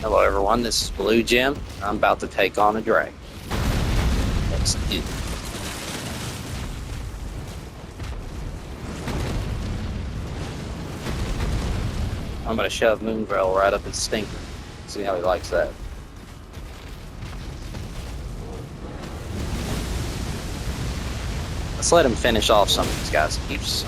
Hello everyone, this is Blue Jim. I'm about to take on a dragon. Let's do it. I'm going to shove Moongrel right up his stinker. See how he likes that. Let's let him finish off some of these guys. Keeps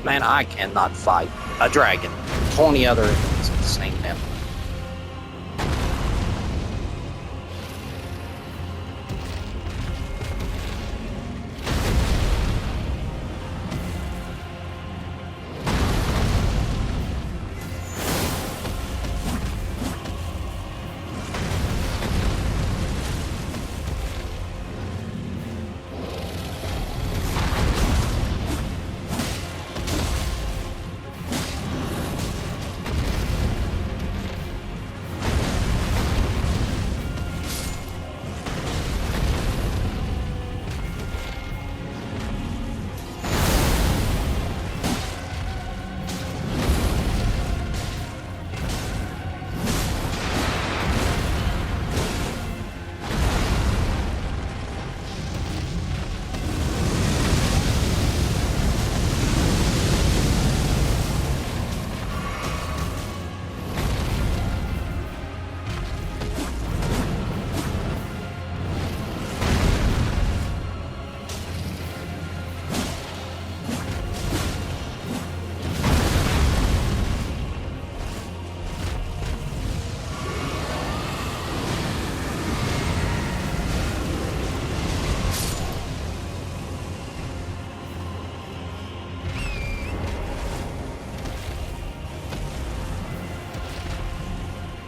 man, I cannot fight a dragon. 20 other enemies at the same time.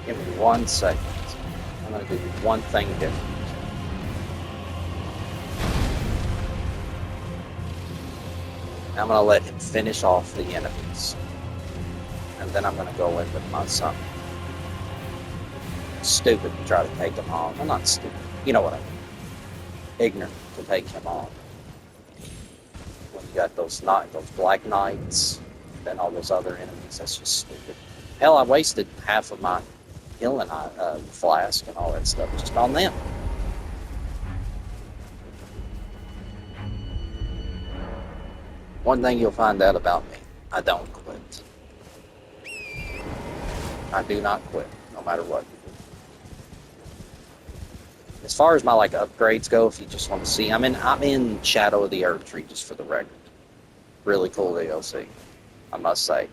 Give me 1 second. I'm going to do one thing different. I'm going to let him finish off the enemies. And then I'm going to go in with my son. Stupid to try to take him on. Well, not stupid. You know what I mean. Ignorant to take him on. When you got those black knights, then all those other enemies, that's just stupid. Hell, I wasted half of my healing flask and all that stuff just on them. One thing you'll find out about me, I don't quit. I do not quit, no matter what. As far as my upgrades go, if you just want to see, I'm in Shadow of the Earth Tree, just for the record. Really cool DLC, I must say.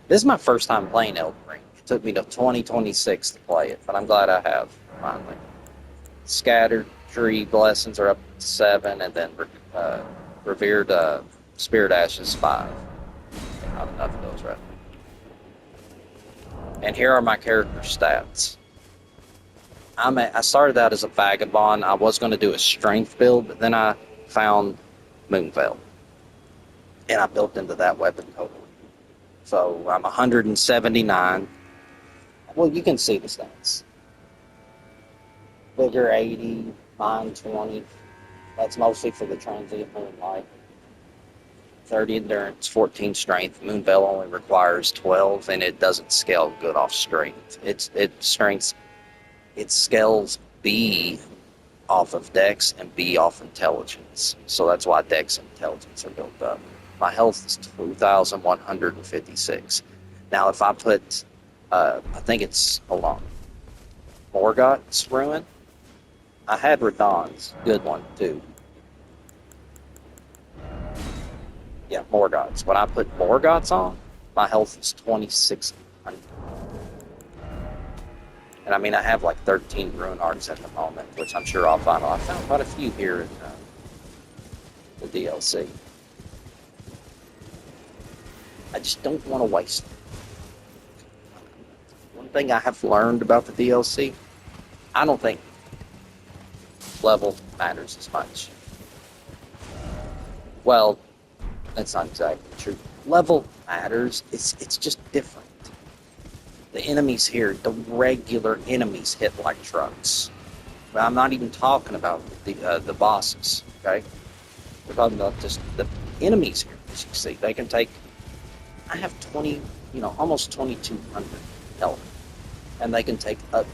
This is my first time playing Elden Ring. It took me to 2026 to play it, but I'm glad I have, finally. Scattered Tree Blessings are up to 7, and then Revered Spirit Ashes 5. Not enough of those right now. And here are my character stats. I started out as a vagabond. I was going to do a strength build, but then I found Moonveil, and I built into that weapon total. So I'm 179. Well, you can see the stats. Vigor 80, mind 20. That's mostly for the transient moonlight. 30 endurance, 14 strength. Moonveil only requires 12, and it doesn't scale good off strength. It scales B off of Dex and B off Intelligence. So that's why Dex and Intelligence are built up. My health is 2,156. Now, if I put, I think it's, hold on, Morgoth's Ruin. I had Radon's, good one too. Yeah, Morgoth's. When I put Morgoth's on, my health is 2,600. And I mean, I have like 13 Ruin Arts at the moment, which I'm sure I'll find. I found quite a few here in the DLC. I just don't want to waste them. One thing I have learned about the DLC, I don't think level matters as much. Well, that's not exactly true. Level matters. It's just different. The enemies here, the regular enemies, hit like trucks. But I'm not even talking about the bosses. Okay, we're talking about just the enemies here. As you can see, they can take. I have 20, almost 2,200 health, and they can take up,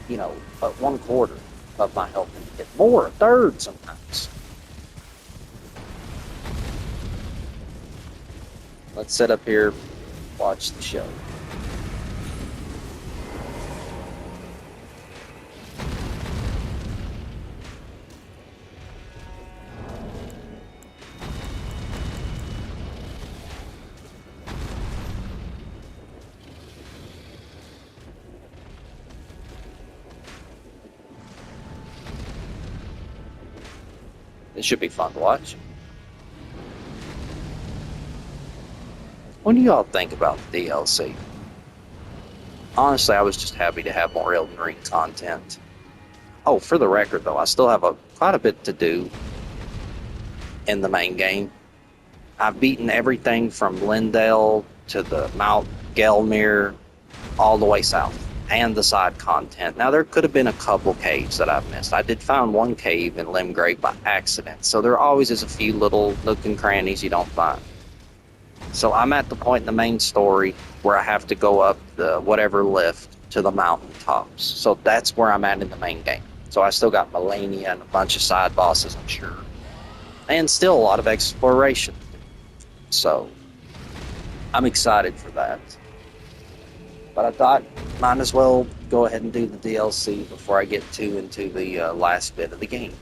up 1/4 of my health and get more, a third sometimes. Let's sit up here, watch the show. It should be fun to watch. What do y'all think about the DLC? Honestly, I was just happy to have more Elden Ring content. Oh, for the record, though, I still have quite a bit to do in the main game. I've beaten everything from Lindale to the Mount Gelmir, all the way south, and the side content. Now, there could have been a couple caves that I've missed. I did find one cave in Limgrave by accident, so there always is a few little nook and crannies you don't find. So I'm at the point in the main story where I have to go up the whatever lift to the mountain tops. So that's where I'm at in the main game. So I still got Melania and a bunch of side bosses, I'm sure. And still a lot of exploration. So I'm excited for that. But I thought might as well go ahead and do the DLC before I get too into the last bit of the game.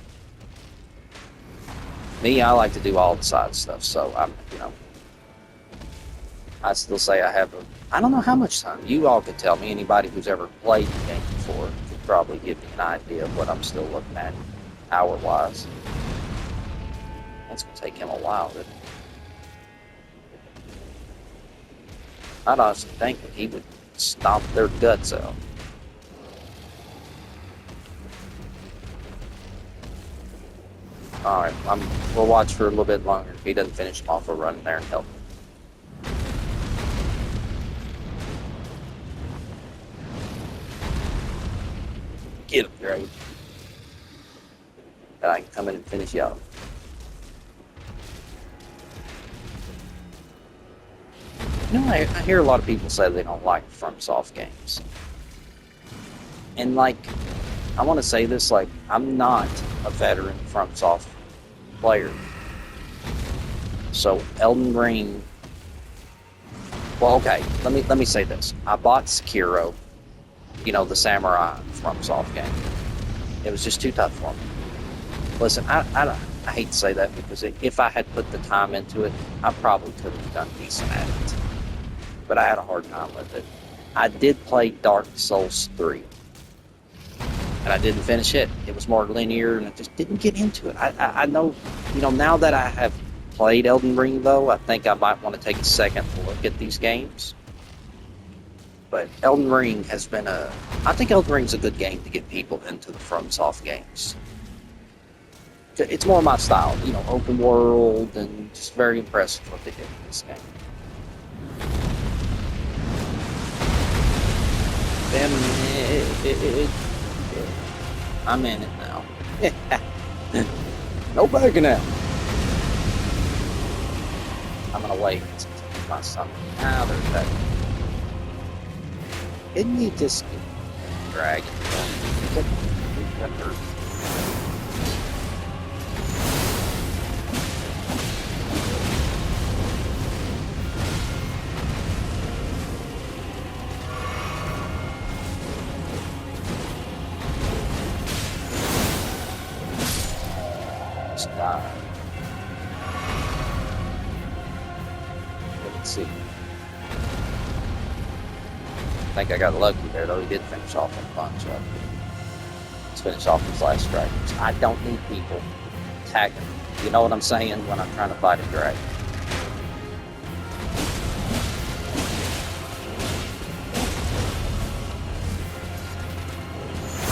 Me, I like to do all the side stuff, so I still say I don't know how much time. You all could tell me. Anybody who's ever played the game before could probably give me an idea of what I'm still looking at hour-wise. That's going to take him a while, isn't it? I'd honestly think that he would stomp their guts out. Alright, we'll watch for a little bit longer. If he doesn't finish him off, we'll run in there and help him. Get him, Greg. And I can come in and finish you out. I hear a lot of people say they don't like FromSoft games. And I want to say this, I'm not a veteran FromSoft player. So Elden Ring, well, okay, let me say this. I bought Sekiro, the samurai FromSoft game. It was just too tough for me. Listen, I hate to say that because if I had put the time into it, I probably could have done decent at it. But I had a hard time with it. I did play Dark Souls 3. And I didn't finish it. It was more linear, and I just didn't get into it. I know, now that I have played Elden Ring, though, I think I might want to take a second look at these games. But Elden Ring has been I think Elden Ring's a good game to get people into the FromSoft games. It's more my style, open world, and just very impressive what they did in this game. I'm in it now. No backing out. I'm gonna wait until my son. Now there's that. Isn't he just dragging? That hurt. Let's see. I think I got lucky there, though. He did finish off a bunch of. Let's finish off his last dragons. I don't need people attacking. You know what I'm saying when I'm trying to fight a dragon.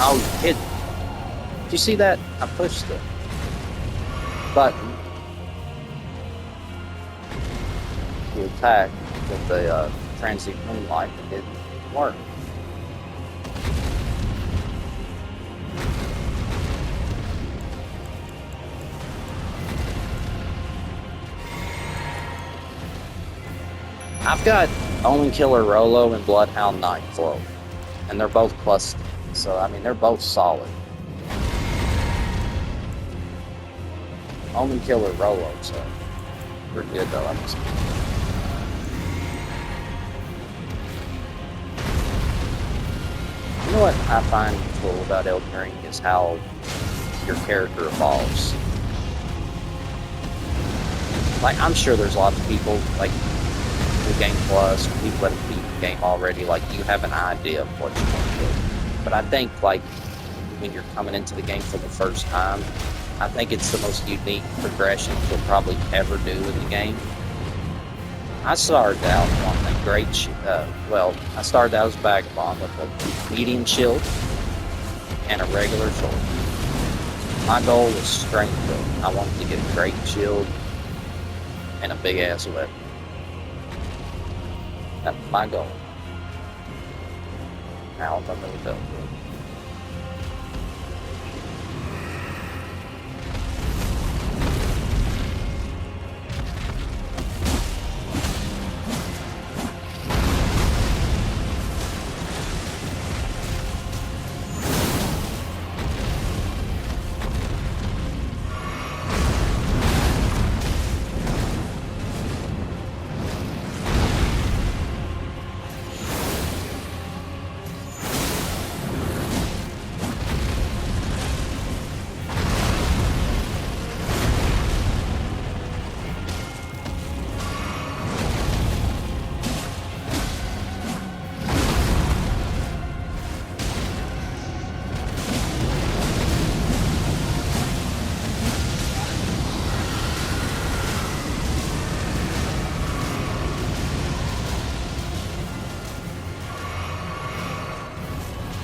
Oh, you kidding? Did you see that? I pushed the button to attack with the transient moonlight. It didn't work. I've got Omen Killer Rolo and Bloodhound Nightflow, and they're both plus, so I mean they're both solid. Omen Killer Rolo, so pretty good though. You know what I find cool about Elden Ring is how your character evolves. Like, I'm sure there's lots of people, like, with Game Plus, people that have beat the game already, like, you have an idea of what you want to do. But I think, like, when you're coming into the game for the first time, I think it's the most unique progression you'll probably ever do in the game. I started out on a great, I started out as Vagabond with a medium shield and a regular sword. My goal was strength though. I wanted to get a great shield and a big ass weapon. That was my goal. Now I'm under the belt.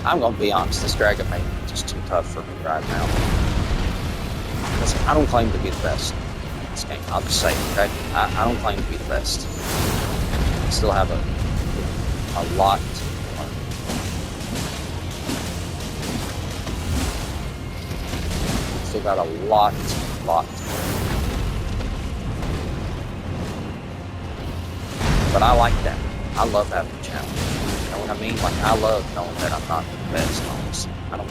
I'm gonna be honest, this dragon may be just too tough for me right now. Listen, I don't claim to be the best in this game. I'll just say it, okay? I don't claim to be the best. I still have a lot to learn. Still got a lot to learn. But I like that. I love having a challenge. You know what I mean? Like, I love knowing that I'm not the best, honestly. I don't